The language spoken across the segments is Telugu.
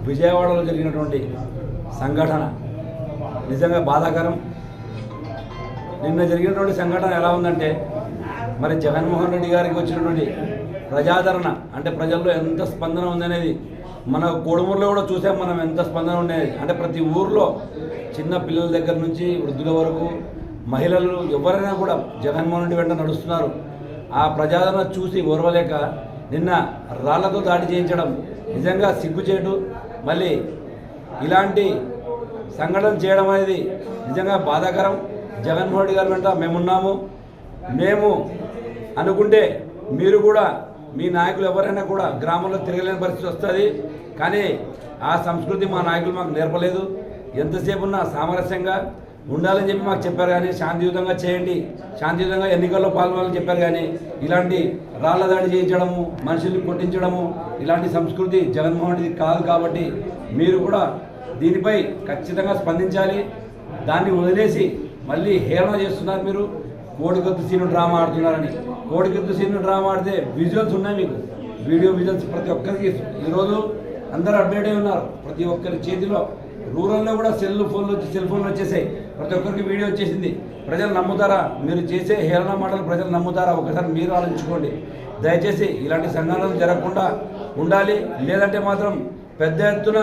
విజయవాడలో జరిగినటువంటి సంఘటన నిజంగా బాధాకరం. నిన్న జరిగినటువంటి సంఘటన ఎలా ఉందంటే, మరి జగన్మోహన్ రెడ్డి గారికి వచ్చినటువంటి ప్రజాదరణ అంటే ప్రజల్లో ఎంత స్పందన ఉందనేది మన కోడుమూరులో కూడా చూసాం. మనం ఎంత స్పందన ఉండేది అంటే ప్రతి ఊర్లో చిన్న పిల్లల దగ్గర నుంచి వృద్ధుల వరకు మహిళలు ఎవరైనా కూడా జగన్మోహన్ రెడ్డి వెంట నడుస్తున్నారు. ఆ ప్రజాదరణ చూసి ఓర్వలేక నిన్న రాళ్లతో దాడి చేయించడం నిజంగా సిగ్గుచేటు. మళ్ళీ ఇలాంటి సంఘటన చేయడం అనేది నిజంగా బాధాకరం. జగన్మోహన్ రెడ్డి గారి వెంట మేమున్నాము. మేము అనుకుంటే మీరు కూడా మీ నాయకులు ఎవరైనా కూడా గ్రామంలో తిరగలేని పరిస్థితి వస్తుంది. కానీ ఆ సంస్కృతి మా నాయకులు మాకు నేర్పలేదు. ఎంతసేపు ఉన్నా సామరస్యంగా ఉండాలని చెప్పి మాకు చెప్పారు, కానీ శాంతియుతంగా చేయండి, శాంతియుతంగా ఎన్నికల్లో పాల్గొనాలని చెప్పారు. కానీ ఇలాంటి రాళ్ల దాడి చేయించడము, మనుషుల్ని కొట్టించడము ఇలాంటి సంస్కృతి జగన్మోహన్ రెడ్డి కాదు. కాబట్టి మీరు కూడా దీనిపై ఖచ్చితంగా స్పందించాలి. దాన్ని వదిలేసి మళ్ళీ హేళన చేస్తున్నారు. మీరు కోడిగొత్తు సీను డ్రామా ఆడుతున్నారని. కోడిగొత్తు సీను డ్రామా ఆడితే విజువల్స్ ఉన్నాయి, మీకు వీడియో విజువల్స్ ప్రతి ఒక్కరికి ఈరోజు అందరూ అప్డేట్ అయి ఉన్నారు. ప్రతి ఒక్కరి చేతిలో రూరల్లో కూడా సెల్ ఫోన్లు వచ్చేసాయి. ప్రతి ఒక్కరికి వీడియో వచ్చేసింది. ప్రజలు నమ్ముతారా? మీరు చేసే హేళన మాటలు ప్రజలు నమ్ముతారా? ఒకసారి మీరు ఆలోచించుకోండి. దయచేసి ఇలాంటి సంఘటనలు జరగకుండా ఉండాలి. లేదంటే మాత్రం పెద్ద ఎత్తున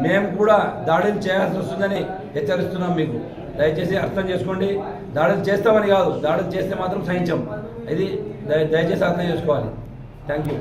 మేము కూడా దాడులు చేయాల్సి వస్తుందని హెచ్చరిస్తున్నాం. మీకు దయచేసి అర్థం చేసుకోండి. దాడులు చేస్తామని కాదు, దాడులు చేస్తే మాత్రం సహించాం. ఇది దయచేసి అర్థం చేసుకోవాలి. Thank you.